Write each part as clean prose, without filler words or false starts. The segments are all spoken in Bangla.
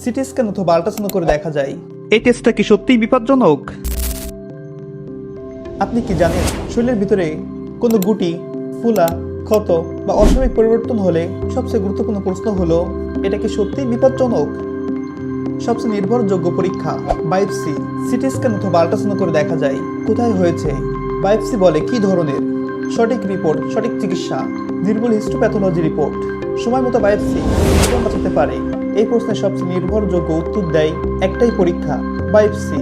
সিটি স্ক্যান অথবা আল্ট্রাসাউন্ড করে দেখা যায়। এই টেস্টটা কি সত্যিই বিপজ্জনক? আপনি কি জানেন শরীরের ভিতরে কোনো গুটি, ফুলা, ক্ষত বা অস্বাভাবিক পরিবর্তন হলে সবচেয়ে গুরুত্বপূর্ণ প্রশ্ন হলো, এটা কি সত্যিই বিপজ্জনক? সবচেয়ে নির্ভরযোগ্য পরীক্ষা বায়োপসি। সিটি স্ক্যান অথবা আল্ট্রাসাউন্ড করে দেখা যায় কোথায় হয়েছে। বায়োপসি বলে কি ধরনের, সঠিক রিপোর্ট, সঠিক চিকিৎসা, নির্ভুল হিস্টোপ্যাথোলজি রিপোর্ট। সময় মতো বায়োপসি জীবন বাঁচাতে পারে। এই প্রশ্নের সবচেয়ে নির্ভরযোগ্য উত্তর দেয় একটাই পরীক্ষা, বায়োপসি।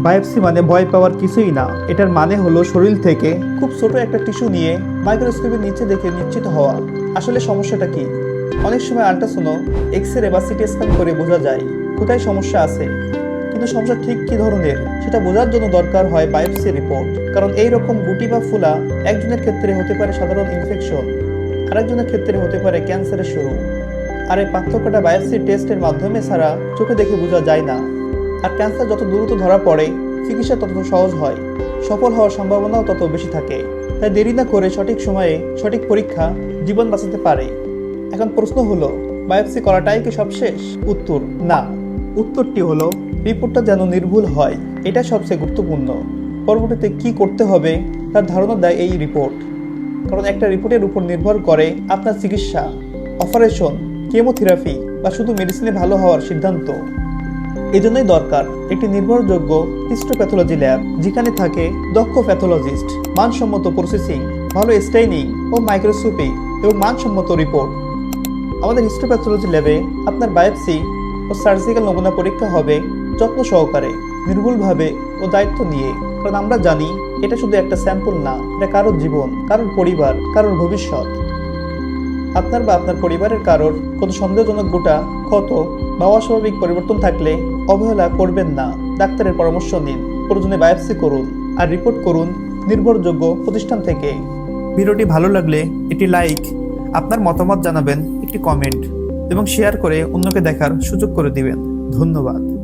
বায়োপসি মানে ভয় পাওয়ার কিছুই না। এটার মানে হলো শরীর থেকে খুব ছোট একটা টিস্যু নিয়ে মাইক্রোস্কোপের নিচে দেখে নিশ্চিত হওয়া আসলে সমস্যাটা কি। অনেক সময় আল্ট্রাসাউন্ড, এক্স-রে বা সিটি স্ক্যান করে বোঝা যায় কোথায় সমস্যা আছে, কিন্তু সমস্যা ঠিক কি ধরনের সেটা বোঝার জন্য দরকার হয় বায়োপসি রিপোর্ট। কারণ এই রকম গুটি বা ফুলা একজনের ক্ষেত্রে হতে পারে সাধারণ ইনফেকশন, আরেকজনের ক্ষেত্রে হতে পারে ক্যান্সারের শুরু। আর এই পার্থক্যটা বায়োপসি টেস্টের মাধ্যমে ছাড়া চোখে দেখে বোঝা যায় না। আর ক্যান্সার যত দ্রুত ধরা পড়ে, চিকিৎসা তত সহজ হয়, সফল হওয়ার সম্ভাবনাও তত বেশি থাকে। তাই দেরি না করে সঠিক সময়ে সঠিক পরীক্ষা জীবন বাঁচাতে পারে। এখন প্রশ্ন হলো, বায়োপসি করাটাই কি সবশেষ? উত্তর না। উত্তরটি হলো, রিপোর্টটা যেন নির্ভুল হয়, এটা সবচেয়ে গুরুত্বপূর্ণ। পরবর্তীতে কি করতে হবে তার ধারণা দেয় এই রিপোর্ট। কারণ একটা রিপোর্টের উপর নির্ভর করে আপনার চিকিৎসা, অপারেশন, কেমোথেরাপি বা শুধু মেডিসিনে ভালো হওয়ার সিদ্ধান্ত। এজন্যই দরকার একটি নির্ভরযোগ্য হিস্টোপ্যাথোলজি ল্যাব, যেখানে থাকে দক্ষ প্যাথোলজিস্ট, মানসম্মত প্রসেসিং, ভালো স্টেইনিং ও মাইক্রোস্কোপি এবং মানসম্মত রিপোর্ট। আমাদের হিস্টোপ্যাথোলজি ল্যাবে আপনার বায়োপসি ও সার্জিক্যাল নমুনা পরীক্ষা হবে যত্ন সহকারে, নির্ভুলভাবে ও দায়িত্ব নিয়ে। কারণ আমরা জানি এটা শুধু একটা স্যাম্পল না, এটা কারোর জীবন, কারোর পরিবার, কারোর ভবিষ্যৎ। আপনার বা আপনার পরিবারের কারোর কোনো সন্দেহজনক গোটা, ক্ষত বা অস্বাভাবিক পরিবর্তন থাকলে অবহেলা করবেন না। ডাক্তারের পরামর্শ নিন, প্রয়োজনে বায়োপসি করুন আর রিপোর্ট করুন নির্ভরযোগ্য প্রতিষ্ঠান থেকে। ভিডিওটি ভালো লাগলে একটি লাইক, আপনার মতামত জানাবেন একটি কমেন্ট এবং শেয়ার করে অন্যকে দেখার সুযোগ করে দিবেন। ধন্যবাদ।